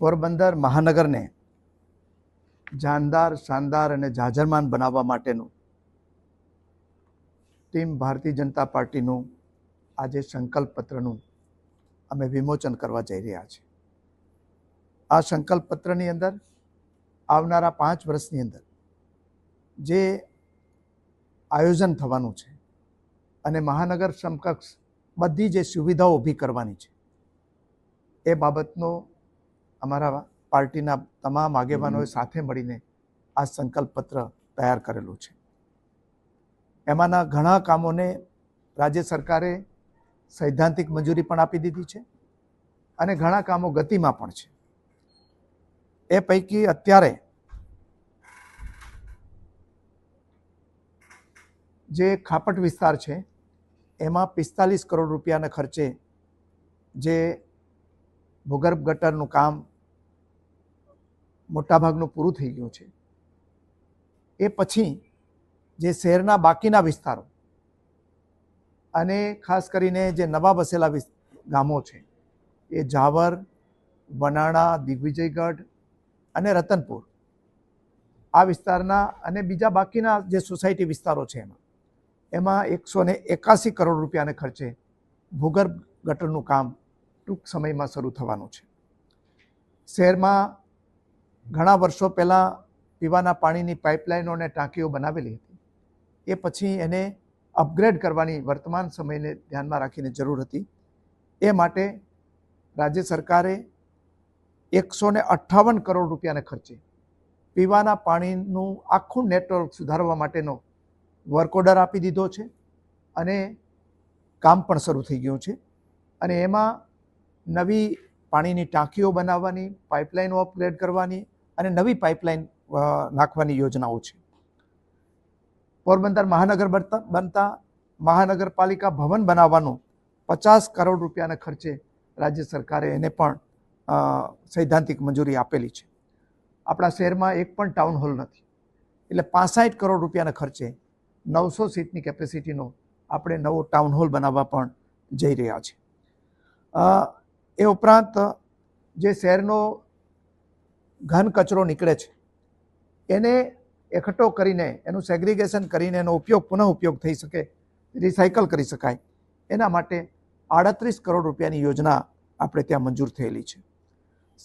પોરબંદર મહાનગરને જાનદાર, શાનદાર અને જાજરમાન બનાવવા માટેનું ટીમ ભારતીય જનતા પાર્ટીનું આજે સંકલ્પ પત્રનું અમે વિમોચન કરવા જઈ રહ્યા છીએ। આ સંકલ્પ પત્રની અંદર આવનારા 5 વર્ષની અંદર જે આયોજન થવાનું છે અને મહાનગર સમકક્ષ બધી જે સુવિધાઓ ઊભી કરવાની છે એ બાબતનો અમારા પાર્ટીના તમામ આગેવાનોએ સાથે મળીને આ સંકલ્પ પત્ર તૈયાર કરેલું છે। એમાંના ઘણા કામોને રાજ્ય સરકારે સૈદ્ધાંતિક મંજૂરી પણ આપી દીધી છે અને ઘણા કામો ગતિમાં પણ છે। એ પૈકી અત્યારે જે ખાપટ વિસ્તાર છે એમાં 45 કરોડ રૂપિયાના ખર્ચે જે ભૂગર્ભ ગટરનું કામ મોટાભાગનું પૂરું થઈ ગયું છે। એ પછી જે શહેરના બાકીના વિસ્તારો અને ખાસ કરીને જે નવા વસેલા ગામો છે એ જાવર, વનાણા, દિગ્વિજયગઢ અને રતનપુર, આ વિસ્તારના અને બીજા બાકીના જે સોસાયટી વિસ્તારો છે એમાં 181 કરોડ રૂપિયાને ખર્ચે ભૂગર્ભ ગટરનું કામ ટૂંક સમયમાં શરૂ થવાનું છે। શહેરમાં ઘણા વર્ષો પહેલાં પીવાના પાણીની પાઇપલાઇનો અને ટાંકીઓ બનાવેલી હતી, એ પછી એને અપગ્રેડ કરવાની વર્તમાન સમયને ધ્યાનમાં રાખીને જરૂર હતી। એ માટે રાજ્ય સરકારે 158 કરોડ રૂપિયાને ખર્ચે પીવાના પાણીનું આખું નેટવર્ક સુધારવા માટેનો વર્ક ઓર્ડર આપી દીધો છે અને કામ પણ શરૂ થઈ ગયું છે। અને એમાં નવી પાણીની ટાંકીઓ બનાવવાની, પાઇપલાઇનો અપગ્રેડ કરવાની અને નવી પાઇપલાઇન નાખવાની યોજનાઓ છે। પોરબંદર મહાનગર બનતા મહાનગરપાલિકા ભવન બનાવવાનું 50 કરોડ રૂપિયાના ખર્ચે રાજ્ય સરકારે એને પણ સૈદ્ધાંતિક મંજૂરી આપેલી છે। આપણા શહેરમાં એક પણ ટાઉન હોલ નથી, એટલે 65 કરોડ રૂપિયાના ખર્ચે 900 સીટની કેપેસિટીનો આપણે નવો ટાઉન હોલ બનાવવા પણ જઈ રહ્યા છીએ। એ ઉપરાંત જે શહેરનો ઘન કચરો નીકળે છે એને એકઠો કરીને, એનું સેગ્રીગેશન કરીને એનો ઉપયોગ, પુનઃ ઉપયોગ થઈ શકે, રિસાયકલ કરી શકાય, એના માટે 38 કરોડ રૂપિયાની યોજના આપણે ત્યાં મંજૂર થયેલી છે।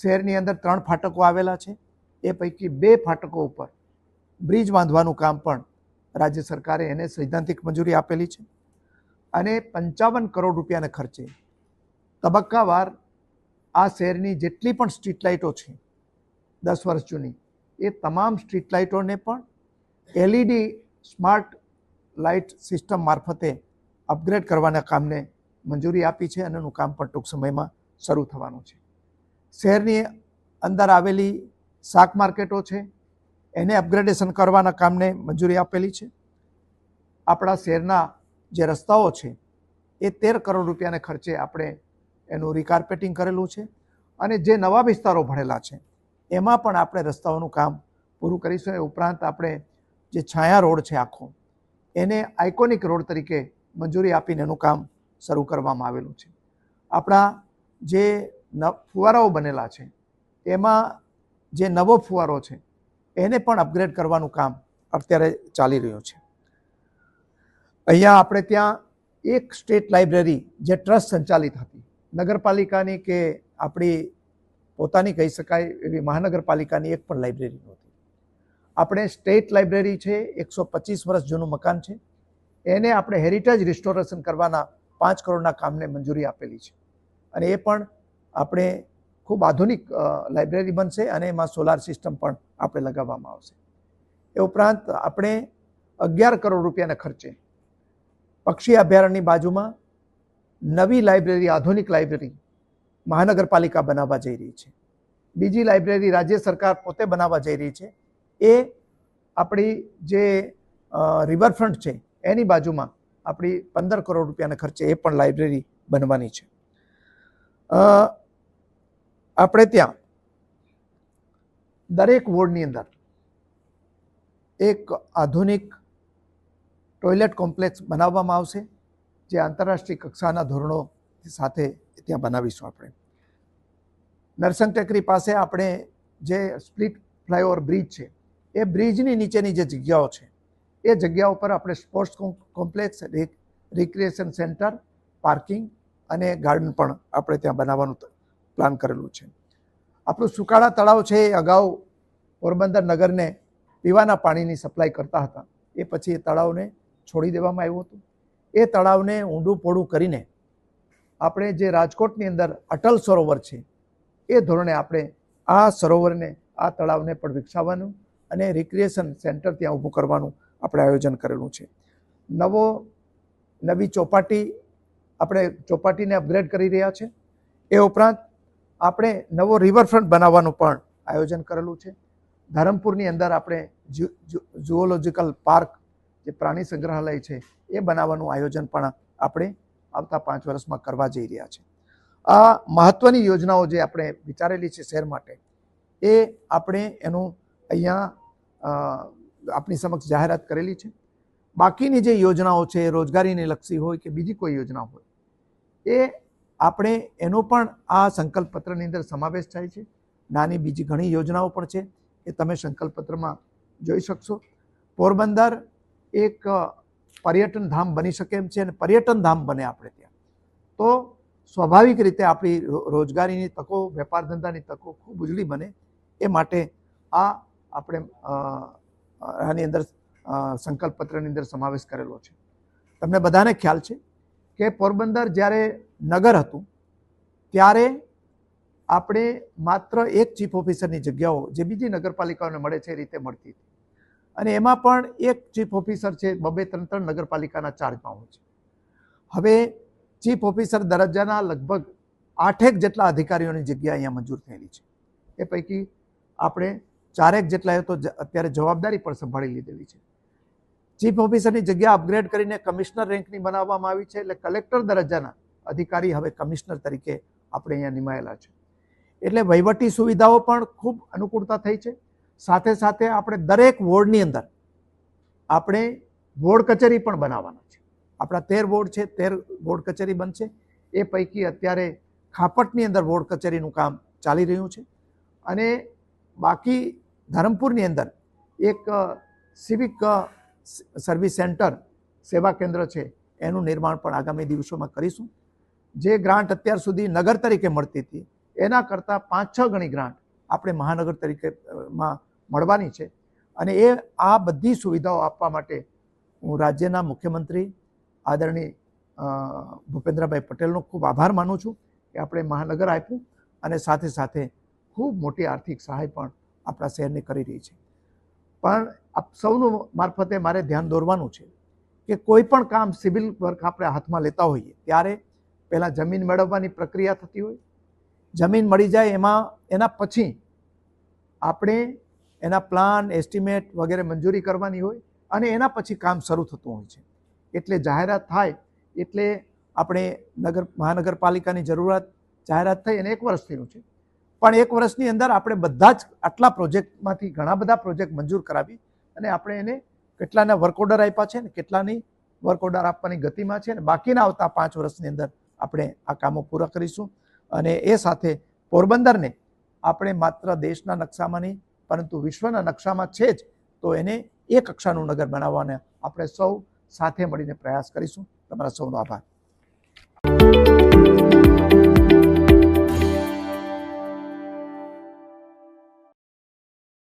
શહેરની અંદર 3 ફાટકો આવેલા છે, એ પૈકી 2 ફાટકો ઉપર બ્રિજ બાંધવાનું કામ પણ રાજ્ય સરકારે એને સૈદ્ધાંતિક મંજૂરી આપેલી છે અને 55 કરોડ રૂપિયાના ખર્ચે તબક્કાવાર આ શહેરની જેટલી પણ સ્ટ્રીટ લાઇટો છે 10 વર્ષ જૂની, એ તમામ સ્ટ્રીટ લાઇટોને પણ LED સ્માર્ટ લાઇટ સિસ્ટમ મારફતે અપગ્રેડ કરવાના કામને મંજૂરી આપી છે અને એનું કામ પણ ટૂંક સમયમાં શરૂ થવાનું છે। શહેરની અંદર આવેલી શાક માર્કેટો છે એને અપગ્રેડેશન કરવાના કામને મંજૂરી આપેલી છે। આપણા શહેરના જે રસ્તાઓ છે એ 13 કરોડ રૂપિયાના ખર્ચે આપણે એનું રિકાર્પેટિંગ કરેલું છે અને જે નવા વિસ્તારો ભણેલા છે એમાં પણ આપણે રસ્તાઓનું કામ પૂરું કરીશું। એ ઉપરાંત આપણે જે છાયા રોડ છે આખો, એને આઇકોનિક રોડ તરીકે મંજૂરી આપીને એનું કામ શરૂ કરવામાં આવેલું છે। આપણા જે ફુવારાઓ બનેલા છે એમાં જે નવો ફુવારો છે એને પણ અપગ્રેડ કરવાનું કામ અત્યારે ચાલી રહ્યું છે। અહીંયા આપણે ત્યાં એક સ્ટેટ લાઇબ્રેરી જે ટ્રસ્ટ સંચાલિત હતી, નગરપાલિકાની કે આપણી પોતાની કહી શકાય એવી મહાનગરપાલિકાની એક પણ લાઇબ્રેરી નહોતી। આપણે સ્ટેટ લાઇબ્રેરી છે, 125 વર્ષ જૂનું મકાન છે, એને આપણે હેરિટેજ રિસ્ટોરેશન કરવાના 5 કરોડના કામને મંજૂરી આપેલી છે અને એ પણ આપણે ખૂબ આધુનિક લાઇબ્રેરી બનશે અને એમાં સોલાર સિસ્ટમ પણ આપણે લગાવવામાં આવશે। એ ઉપરાંત આપણે 11 કરોડ રૂપિયાના ખર્ચે પક્ષી અભયારણ્યની બાજુમાં નવી લાઇબ્રેરી, આધુનિક લાઇબ્રેરી મહાનગરપાલિકા બનાવવા જઈ રહી છે। બીજી લાઇબ્રેરી રાજ્ય સરકાર પોતે બનાવવા જઈ રહી છે, એ આપણી જે રિવરફ્રન્ટ છે એની બાજુમાં આપણી 15 કરોડ રૂપિયાના ખર્ચે એ પણ લાઇબ્રેરી બનવાની છે। આપણે ત્યાં દરેક વોર્ડની અંદર એક આધુનિક ટોયલેટ કોમ્પ્લેક્સ બનાવવામાં આવશે, જે આંતરરાષ્ટ્રીય કક્ષાના ધોરણો સાથે ત્યાં બનાવીશું આપણે। નરસંગ ટેકરી પાસે આપણે જે સ્પ્લિટ ફ્લાયઓવર બ્રિજ છે એ બ્રિજની નીચેની જે જગ્યાઓ છે એ જગ્યાઓ પર આપણે sports complex, recreation centre, parking અને ગાર્ડન પણ આપણે ત્યાં બનાવવાનું પ્લાન કરેલું છે. આપણું સુકાળા તળાવ છે એ અગાઉ પોરબંદર નગરને પીવાના પાણીની સપ્લાય કરતા હતા. એ પછી એ તળાવને છોડી દેવામાં આવ્યું હતું. એ તળાવને ઊંડું પહોળું કરીને આપણે જે રાજકોટની અંદર અટલ સરોવર છે એ ધોરણે આપણે આ સરોવરને, આ તળાવને પણ વિકસાવવાનું અને રિક્રિએશન સેન્ટર ત્યાં ઊભું કરવાનું આપણે આયોજન કરેલું છે. નવી ચોપાટીને અપગ્રેડ કરી રહ્યા છે. એ ઉપરાંત આપણે નવો રિવરફ્રન્ટ બનાવવાનું પણ આયોજન કરેલું છે. ધરમપુરની અંદર આપણે ઝુઓલોજિકલ પાર્ક, જે પ્રાણી સંગ્રહાલય છે, એ બનાવવાનું આયોજન પણ આપણે આવતા 5 વર્ષમાં કરવા જઈ રહ્યા છે. આ મહત્વની યોજનાઓ જે આપણે વિચારેલી છે શહેર માટે, એ આપણે એનું અહીંયા આપણી સમક્ષ જાહેરાત કરેલી છે. બાકીની જે યોજનાઓ છે, રોજગારીને લક્ષી હોય કે બીજી કોઈ યોજના હોય, એ આપણે એનો પણ આ સંકલ્પ પત્રની અંદર સમાવેશ થાય છે. નાની બીજી ઘણી યોજનાઓ પણ છે, એ તમે સંકલ્પ પત્રમાં જોઈ શકશો. પોરબંદર એક પર્યટન ધામ બની શકે એમ છે, અને પર્યટન ધામ બને આપણે ત્યાં તો સ્વાભાવિક રીતે આપણી રોજગારીની તકો, વેપાર ધંધાની તકો ખૂબ ઉજળી બને. એ માટે આ આપણે આની અંદર સંકલ્પ પત્રની અંદર સમાવેશ કરેલો છે. તમને બધાને ખ્યાલ છે કે પોરબંદર જ્યારે નગર હતું ત્યારે આપણે માત્ર એક ચીફ ઓફિસરની જગ્યાઓ જે બીજી નગરપાલિકાઓને મળે છે એ રીતે મળતી હતી, અને એમાં પણ એક ચીફ ઓફિસર છે 2-3 નગરપાલિકાના ચાર્જમાં હોય છે. હવે ચીફ ઓફિસર દરજ્જાના લગભગ 8 જેટલા અધિકારીઓની જગ્યા અહીંયા મંજૂર થયેલી છે. એ પૈકી આપણે 4 જેટલાએ તો અત્યારે જવાબદારી પણ સંભાળી લીધેલી છે. ચીફ ઓફિસરની જગ્યા અપગ્રેડ કરીને કમિશનર રેન્કની બનાવવામાં આવી છે, એટલે કલેક્ટર દરજ્જાના અધિકારી હવે કમિશનર તરીકે આપણે અહીંયા નિમાયેલા છે. એટલે વહીવટી સુવિધાઓ પણ ખૂબ અનુકૂળતા થઈ છે. સાથે સાથે આપણે દરેક વોર્ડની અંદર આપણે વોર્ડ કચેરી પણ બનાવવાના છે. આપણા 13 વોર્ડ છે, 13 વોર્ડ કચેરી બનશે. એ પૈકી અત્યારે ખાપટની અંદર વોર્ડ કચેરીનું કામ ચાલી રહ્યું છે, અને બાકી ધરમપુરની અંદર એક સિવિક સર્વિસ સેન્ટર, સેવા કેન્દ્ર છે, એનું નિર્માણ પણ આગામી દિવસોમાં કરીશું. જે ગ્રાન્ટ અત્યાર સુધી નગર તરીકે મળતી હતી એના કરતાં 5-6 ગણી ગ્રાન્ટ આપણે મહાનગર તરીકેમાં મળવાની છે. અને આ બધી સુવિધાઓ આપવા માટે હું રાજ્યના મુખ્યમંત્રી આદરણીય ભૂપેન્દ્રભાઈ પટેલનો ખૂબ આભાર માનું છું કે આપણે મહાનગર આપ્યું, અને સાથે સાથે ખૂબ મોટી આર્થિક સહાય પણ આપણા શહેરને કરી રહી છે. પણ આપ સૌનું મારફતે મારે ધ્યાન દોરવાનું છે કે કોઈ પણ કામ સિવિલ વર્ક આપણે હાથમાં લેતા હોઈએ ત્યારે પહેલાં જમીન મેળવવાની પ્રક્રિયા થતી હોય, જમીન મળી જાય એના પછી આપણે એના પ્લાન, એસ્ટિમેટ વગેરે મંજૂરી કરવાની હોય, અને એના પછી કામ શરૂ થતું હોય છે. એટલે જાહેરાત થાય એટલે આપણે મહાનગરપાલિકાની જરૂરિયાત જાહેરાત થઈ અને 1 વર્ષ થયું છે, પણ 1 વર્ષની અંદર આપણે બધા જ આટલા પ્રોજેક્ટમાંથી ઘણા બધા પ્રોજેક્ટ મંજૂર કરાવી અને આપણે એને કેટલાના વર્ક ઓર્ડર આપ્યા છે, ને કેટલાની વર્ક ઓર્ડર આપવાની ગતિમાં છે, અને બાકીના આવતા 5 વર્ષની અંદર આપણે આ કામો પૂરા કરીશું. અને એ સાથે પોરબંદરને આપણે માત્ર દેશના નકશામાં નહીં પરંતુ વિશ્વના નકશામાં છે જ, તો એને એ કક્ષાનું નગર બનાવવાને આપણે સૌ સાથે મળીને પ્રયાસ કરીશું. તમારા સૌનો આભાર.